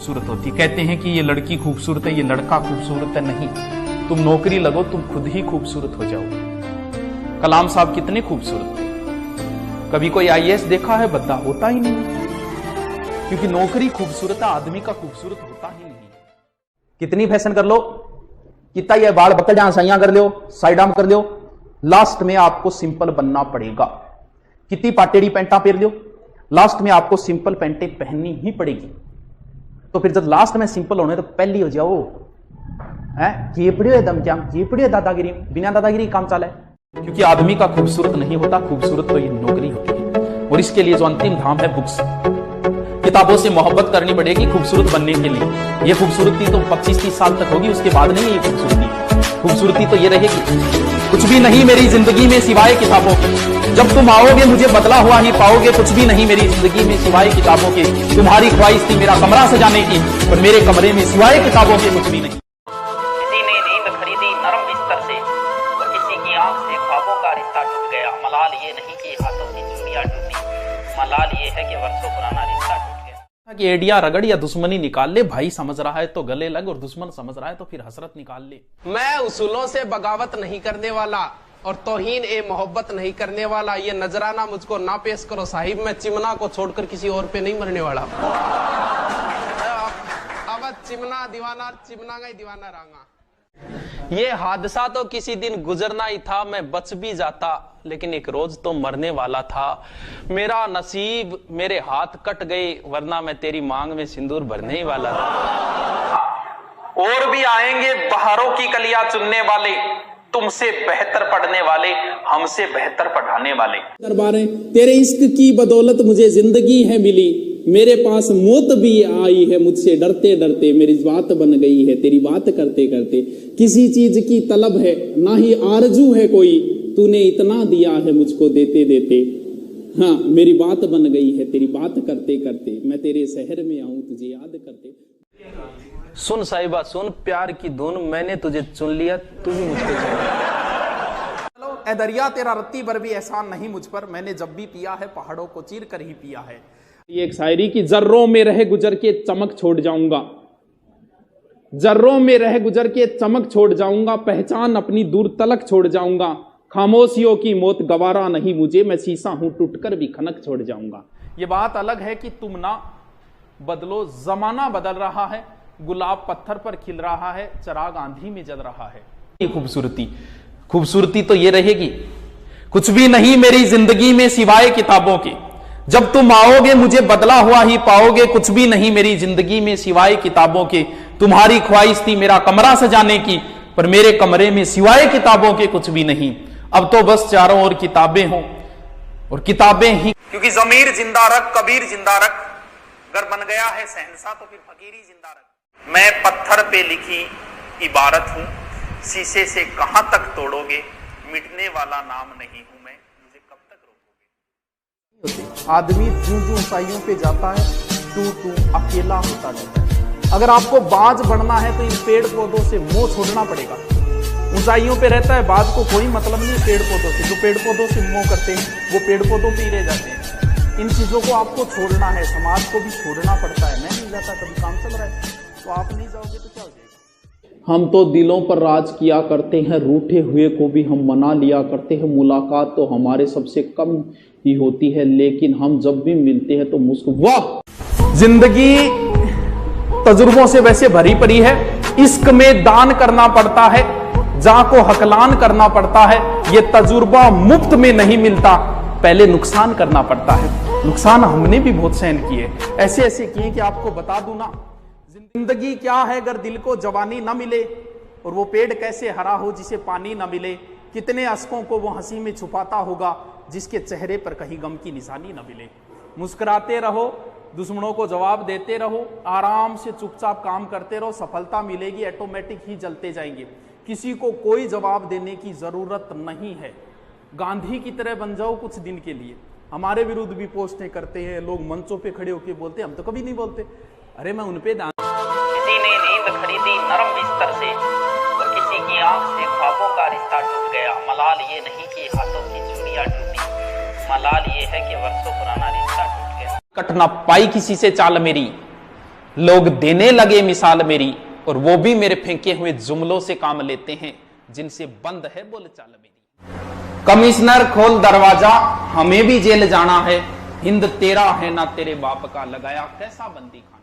खूबसूरत होती है। कहते हैं कि ये लड़की खूबसूरत है, ये लड़का खूबसूरत है। नहीं, तुम नौकरी लगो, तुम खुद ही खूबसूरत हो जाओगे। कलाम साहब कितने खूबसूरत थे। कभी कोई आईएएस देखा है? बद्दा होता ही नहीं, क्योंकि नौकरी खूबसूरत है, आदमी का खूबसूरत होता ही नहीं। कितनी फैशन कर लो, कितना ये बाल बकल जहां सैया कर लो, साइड आर्म कर लो, लास्ट में आपको सिंपल बनना पड़ेगा। कितनी पाटेड़ी पैंटा पहन लो, लास्ट में आपको सिंपल पैंटें पहननी ही पड़ेगी। तो फिर जब लास्ट में सिंपल होने तो पहली हो जाओ है, ये पड़ियो दम क्या, ये पड़ियो दादागिरी, बिना दादागिरी काम चाला है। क्योंकि आदमी का खूबसूरत नहीं होता, खूबसूरत तो ये नौकरी होती है। और इसके लिए जो अंतिम धाम है बुक्स, किताबों से मोहब्बत करनी पड़ेगी खूबसूरत बनने के लिए। ये खूबसूरती तो 25-30 साल तक होगी, उसके बाद नहीं है ये खूबसूरती। खूबसूरती तो ये रहेगी, कुछ भी नहीं मेरी जिंदगी में सिवाय किताबों के। जब तुम आओगे मुझे बदला हुआ ही पाओगे, कुछ भी नहीं मेरी जिंदगी में सिवाय किताबों के। तुम्हारी ख्वाहिश थी मेरा कमरा सजाने की, पर मेरे कमरे में सिवाय किताबों के कुछ भी नहीं। किसी ने नींद खरीदी नरम बिस्तर से, तो किसी की आंख से ख्वाबों का रिश्ता टूट गया। मलाल ये नहीं कि हाथों की चूड़ियां टूटी, मलाल ये है कि वर्षों पुराना रिश्ता टूट गया। कि एडिया रगड़ या दुश्मनी निकाल ले, भाई समझ रहा है तो गले लग, और दुश्मन समझ रहा है तो फिर हसरत निकाल ले। मैं उसूलों से बगावत नहीं करने वाला और तौहीन ए मोहब्बत नहीं करने वाला। ये नजराना मुझको ना पेश करो साहिब, मैं चिमना को छोड़कर किसी और पे नहीं मरने वाला। अब चिमना दीवाना, चिमना का ही दीवाना रहूंगा। ये हादसा तो किसी दिन गुजरना ही था, मैं बच भी जाता, लेकिन एक रोज तो मरने वाला था। मेरा नसीब, मेरे हाथ कट गए, वरना मैं तेरी मांग में सिंदूर भरने ही वाला था। और भी आएंगे बहारों की कलियां चुनने वाले, तुमसे बेहतर पढ़ने वाले, हमसे बेहतर पढ़ाने वाले। दरबारें तेरे इश्क की बदौलत मुझे जिंदगी है मिली, मेरे पास मौत भी आई है, मुझसे डरते डरते मेरी बात बन गई है तेरी बात करते करते। किसी चीज की तलब है ना ही आरजू है कोई, तूने इतना दिया है मुझको देते देते। हाँ, मेरी बात बन गई है तेरी बात करते करते, मैं तेरे शहर में आऊं तुझे याद करते। सुन साहिबा सुन, प्यार की धुन, मैंने तुझे चुन लिया, तू भी मुझको चुन। ए दरिया तेरा रत्ती भर भी एहसान नहीं मुझ पर, मैंने जब भी पिया है पहाड़ों को चीर कर ही पिया है। ये एक शायरी की, जर्रों में रह गुजर के चमक छोड़ जाऊंगा, जर्रों में रह गुजर के चमक छोड़ जाऊंगा, पहचान अपनी दूर तलक छोड़ जाऊंगा। खामोशियों की मौत गवारा नहीं मुझे, मैं शीशा हूं टूटकर भी खनक छोड़ जाऊंगा। ये बात अलग है कि तुम ना बदलो, जमाना बदल रहा है, गुलाब पत्थर पर खिल रहा है, चिराग आंधी में जल रहा है। ये खूबसूरती, खूबसूरती तो ये रहेगी, कुछ भी नहीं मेरी जिंदगी में सिवाय किताबों के। जब तुम आओगे मुझे बदला हुआ ही पाओगे, कुछ भी नहीं मेरी जिंदगी में सिवाय किताबों के। तुम्हारी ख्वाहिश थी मेरा कमरा सजाने की, पर मेरे कमरे में सिवाय किताबों के कुछ भी नहीं। अब तो बस चारों ओर किताबें हों और किताबें ही, क्योंकि जमीर जिंदा रख, कबीर जिंदा रख, अगर बन गया है शहंशाह तो फिर फकीरी जिंदा रख। मैं पत्थर पे लिखी इबारत हूं, शीशे से कहां तक तोड़ोगे, मिटने वाला नाम नहीं हूं मैं, मुझे कब तक रोकोगे। आदमी जूं जूं ऊंचाइयों पे जाता है, तू अकेला होता जाता है। अगर आपको बाज बढ़ना है तो इन पेड़ पौधों से मोह छोड़ना पड़ेगा। ऊंचाइयों पे रहता है, बाज को कोई मतलब नहीं पेड़ पौधों से। जो पेड़ पौधों से मोह करते हैं वो पेड़ पौधों पे ही रह जाते हैं। इन चीजों को आपको छोड़ना है, समाज को भी छोड़ना पड़ता है। मैं नहीं जाता, कभी काम चल रहा है तो आप नहीं जाओगे तो क्या हो जाएगा। हम तो दिलों पर राज किया करते हैं, रूठे हुए को भी हम मना लिया करते हैं। मुलाकात तो हमारे सबसे कम ही होती है, लेकिन हम जब भी मिलते हैं तो वाह। जिंदगी तजुर्बों से वैसे भरी पड़ी है, इश्क में दान करना पड़ता है, जा को हकलान करना पड़ता है। ये तजुर्बा मुफ्त में नहीं मिलता, पहले नुकसान करना पड़ता है। नुकसान हमने भी बहुत सहन किए, ऐसे ऐसे किए कि आपको बता दूं ना। जिंदगी क्या है अगर दिल को जवानी ना मिले, और वो पेड़ कैसे हरा हो जिसे पानी ना मिले। कितने अश्कों को वो हंसी में छुपाता होगा जिसके चेहरे पर कहीं गम की निशानी ना मिले। मुस्कुराते रहो, दुश्मनों को जवाब देते रहो, आराम से चुपचाप काम करते रहो, सफलता मिलेगी, ऑटोमेटिक ही जलते जाएंगे। किसी को कोई जवाब देने की जरूरत नहीं है। गांधी की तरह बन जाओ कुछ दिन के लिए। हमारे विरुद्ध भी पोस्टें करते हैं लोग, मंचों पे खड़े होकर बोलते हैं, हम तो कभी नहीं बोलते। अरे मैं उनपे किसी ने नींद खरीदी नरम बिस्तर से, तो किसी की आंख से ख्वाबों का रिश्ता टूट गया। मलाल ये नहीं कि हाथों की चूड़ियां टूटी, मलाल ये है कि वर्षों पुराना रिश्ता टूट गया। कट ना पाई किसी से चाल मेरी, लोग देने लगे मिसाल मेरी, और वो भी मेरे फेंके हुए जुमलों से काम लेते हैं जिनसे बंद है बोलचाल मेरी। कमिश्नर खोल दरवाजा, हमें भी जेल जाना है, हिंद तेरा है ना तेरे बाप का, लगाया कैसा बंदी खाना।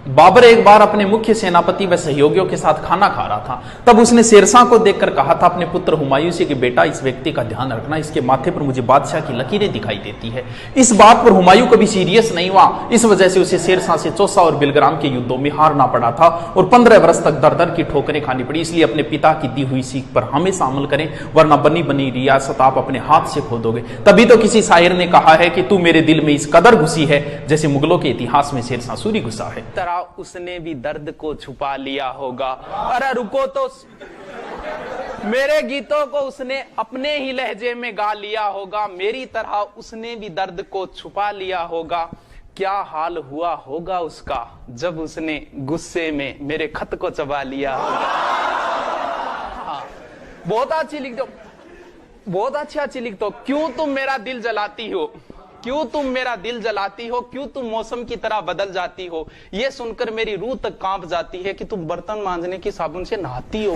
बाबर एक बार अपने मुख्य सेनापति व सहयोगियों के साथ खाना खा रहा था। तब उसने शेरशाह को देखकर कहा था अपने पुत्र हुमायूं से कि बेटा, इस व्यक्ति का ध्यान रखना, इसके माथे पर मुझे बादशाह की लकीरें दिखाई देती है। इस बात पर हुमायूं कभी सीरियस नहीं हुआ। इस वजह से उसे शेरशाह से चौसा और बिलग्राम के युद्धों में हारना पड़ा था और 15 वर्ष तक दर दर की ठोकरें खानी पड़ी। इसलिए अपने पिता की दी हुई सीख पर हमेशा अमल करें, वरना बनी बनी रियासत आप अपने हाथ से खो दोगे। तभी तो किसी शायर ने कहा है कि तू मेरे दिल में इस कदर घुसी है जैसे मुगलों के इतिहास में शेरशाह सूरी घुसा है। उसने भी दर्द को छुपा लिया होगा। अरे रुको तो, मेरे गीतों को उसने अपने ही लहजे में गा लिया होगा, मेरी तरह उसने भी दर्द को छुपा लिया होगा। क्या हाल हुआ होगा उसका जब उसने गुस्से में मेरे खत को चबा लिया होगा। हाँ, बहुत अच्छी लिख दो, बहुत अच्छी लिख दो। क्यों तुम मेरा दिल जलाती हो, क्यों तुम मेरा दिल जलाती हो, क्यों तुम मौसम की तरह बदल जाती हो, ये सुनकर मेरी रूह तक कांप जाती है कि तुम बर्तन मांजने की साबुन से नहाती हो।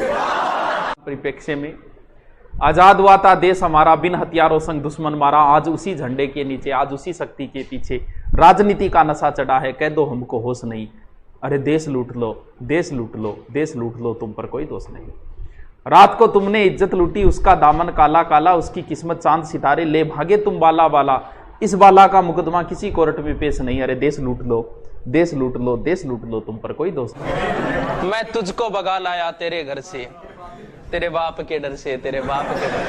परिप्रेक्ष्य में आजाद हुआ था देश हमारा, बिन हथियारों संग दुश्मन मारा, आज उसी झंडे के नीचे, आज उसी शक्ति के पीछे, राजनीति का नशा चढ़ा है, कह दो हमको होश नहीं। अरे देश लूट लो, देश लूट लो, देश लूट लो, तुम पर कोई दोष नहीं। रात को तुमने इज्जत लूटी, उसका दामन काला काला, उसकी किस्मत चांद सितारे, ले भागे तुम बाला बाला, इस बाला का मुकदमा किसी कोर्ट में पेश नहीं। अरे देश लूट लो, देश लूट लो, देश लूट लो, तुम पर कोई दोष नहीं। मैं तुझको भगा लाया तेरे घर से, तेरे बाप के डर से, तेरे बाप के डर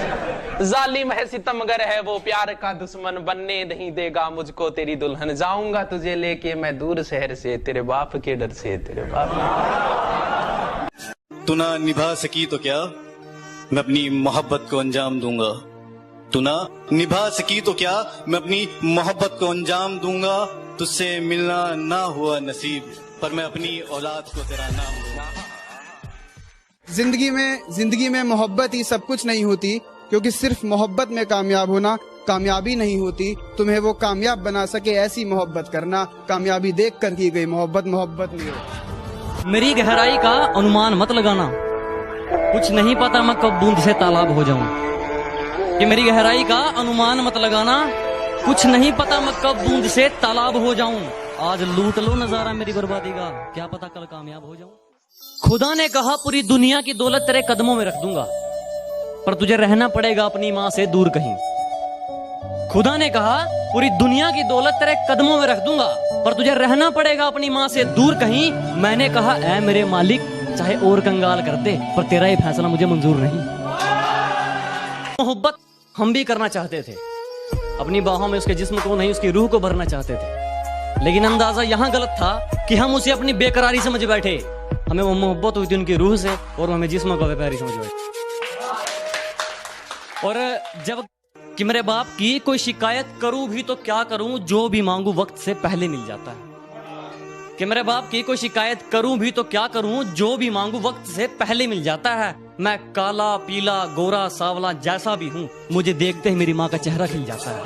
से। जालिम है सितमगर है वो, प्यार का दुश्मन, बनने नहीं देगा मुझको तेरी दुल्हन, जाऊंगा तुझे लेके मैं दूर शहर से, तेरे बाप के डर से, तेरे बाप। तू ना निभा सकी तो क्या, मैं अपनी मोहब्बत को अंजाम दूंगा। तू ना निभा सकी तो क्या, मैं अपनी मोहब्बत को अंजाम दूंगा। तुझसे मिलना ना हुआ नसीब, पर मैं अपनी औलाद को तेरा नाम दूंगा। जिंदगी में मोहब्बत ही सब कुछ नहीं होती, क्योंकि सिर्फ मोहब्बत में कामयाब होना कामयाबी नहीं होती। तुम्हें वो कामयाब बना सके ऐसी मोहब्बत करना, कामयाबी देख कर की गई मोहब्बत मोहब्बत नहीं हो। मेरी गहराई का अनुमान मत लगाना, कुछ नहीं पता मैं कब बूंद से तालाब हो जाऊं। कि मेरी गहराई का अनुमान मत लगाना, कुछ नहीं पता मैं कब बूंद से तालाब हो जाऊं। आज लूट लो नजारा मेरी बर्बादी का, क्या पता कल कामयाब हो जाऊं। खुदा ने कहा पूरी दुनिया की दौलत तेरे कदमों में रख दूंगा, पर तुझे रहना पड़ेगा अपनी माँ से दूर कहीं। खुदा ने कहा पूरी दुनिया की दौलत तेरे कदमों में रख दूंगा, पर तुझे रहना पड़ेगा अपनी माँ से दूर कहीं। मैंने कहा ऐ मेरे मालिक, चाहे और कंगाल कर दे, पर तेरा ये फैसला मुझे मंजूर नहीं। मोहब्बत हम भी करना चाहते थे, अपनी बाहों में उसके जिस्म को नहीं उसकी रूह को भरना चाहते थे, लेकिन अंदाजा यहाँ गलत था कि हम उसे अपनी बेकरारी समझ बैठे। हमें वो मोहब्बत हुई थी उनकी रूह से, और हमें जिस्म को व्यापारी समझ बैठे। और जब कि मेरे बाप की कोई शिकायत करूं भी तो क्या करूं, जो भी मांगू वक्त से पहले मिल जाता है। कि मेरे बाप की कोई शिकायत करूं भी तो क्या करूं, जो भी मांगू वक्त से पहले मिल जाता है। मैं काला पीला गोरा सावला जैसा भी हूं, मुझे देखते ही मेरी माँ का चेहरा खिल जाता है।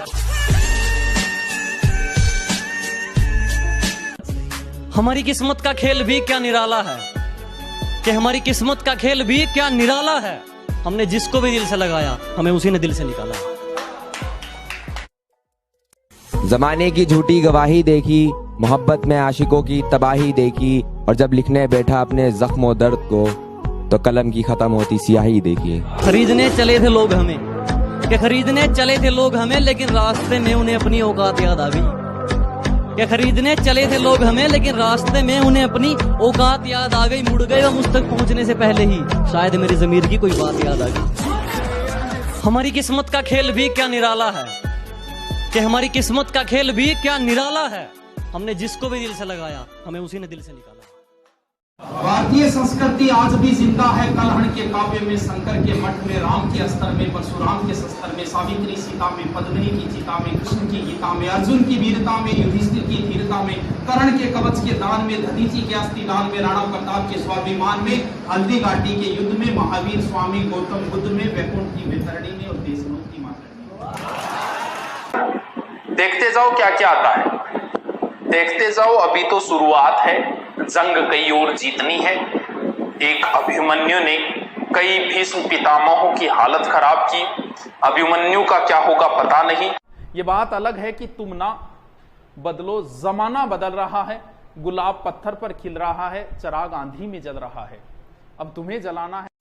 हमारी किस्मत का खेल भी क्या निराला है, कि हमारी किस्मत का खेल भी क्या निराला है। हमने जिसको भी दिल से लगाया, हमें उसी ने दिल से निकाला। जमाने की झूठी गवाही देखी, मोहब्बत में आशिकों की तबाही देखी, और जब लिखने बैठा अपने जख्म दर्द को, तो कलम की खत्म होती स्याही देखी। खरीदने चले थे लोग हमें, कि खरीदने चले थे लोग हमें, लेकिन रास्ते में उन्हें अपनी औकात याद आ गई। कि खरीदने चले थे लोग हमें, लेकिन रास्ते में उन्हें अपनी औकात याद आ गई। मुड़ गए हम उस तक पहुंचने से पहले ही, शायद मेरी ज़मीर की कोई बात याद आ गई। हमारी किस्मत का खेल भी क्या निराला है, कि हमारी किस्मत का खेल भी क्या निराला है। हमने जिसको भी दिल से लगाया, हमें उसी ने दिल से निकाला। भारतीय संस्कृति आज भी जिंदा है, कलहण के काव्य में, शंकर के मठ में, राम के अस्त्र में, परशुराम के शस्त्र में, सावित्री सीता में, पद्मिनी की चिता में, कृष्ण की गीता में, अर्जुन की वीरता में, युधिष्ठिर की धीरता में, कर्ण के कवच के दान में, दधीची के अस्थि दान में, राणा प्रताप के स्वाभिमान में, हल्दी घाटी के युद्ध में, महावीर स्वामी गौतम बुद्ध में, वैकुंठ की वैतरणी में, और देशनों की मातरणी में। देखते जाओ क्या क्या आता है। देखते जाओ, अभी तो शुरुआत है, जंग कई और जीतनी है। एक अभिमन्यु ने कई भीष्म पितामहों की हालत खराब की, अभिमन्यु का क्या होगा पता नहीं। ये बात अलग है कि तुम ना बदलो, जमाना बदल रहा है, गुलाब पत्थर पर खिल रहा है, चिराग आंधी में जल रहा है, अब तुम्हें जलाना है।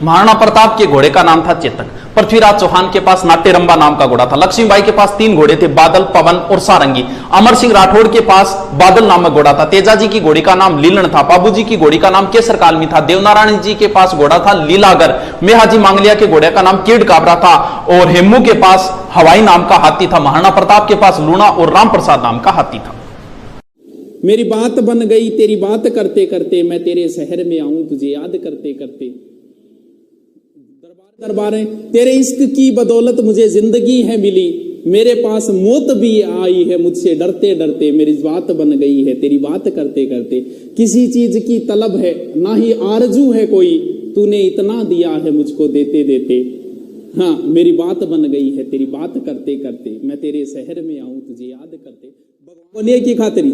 महाराणा प्रताप के घोड़े का नाम था चेतक। पृथ्वीराज चौहान के पास नाट्यरंबा नाम का घोड़ा था। लक्ष्मीबाई के पास 3 घोड़े थे, बादल, पवन और सारंगी। अमर सिंह राठौड़ के पास बादल नामक घोड़ा था। तेजाजी की घोड़ी का नाम लीलन था। बाबूजी की घोड़ी का नाम केसर कालमी था। देवनारायण जी के पास घोड़ा था लीलागर। मेहाजी मांगलिया के घोड़े का नाम कीड़ काबरा था और हेमू के पास हवाई नाम का हाथी था। महाराणा प्रताप के पास लूणा और राम प्रसाद नाम का हाथी था। मेरी बात बन गई तेरी बात करते करते, मैं तेरे शहर में आऊं तुझे याद करते करते। दरबारें तेरे इश्क की बदौलत मुझे जिंदगी है मिली, मेरे पास मौत भी आई है मुझसे डरते डरते। मेरी बात बन गई है तेरी बात करते करते। किसी चीज की तलब है ना ही आरजू है कोई, तूने इतना दिया है मुझको देते देते। हाँ, मेरी बात बन गई है तेरी बात करते करते, मैं तेरे शहर में आऊं तुझे याद करते। भगवान की खातरी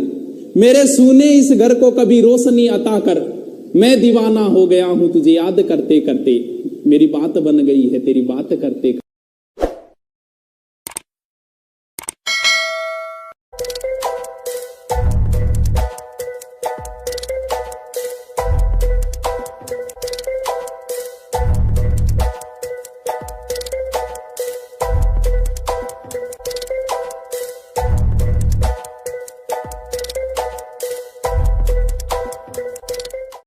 मेरे सूने इस घर को कभी रोशनी अता कर, मैं दीवाना हो गया हूं तुझे याद करते करते। मेरी बात बन गई है तेरी बात करते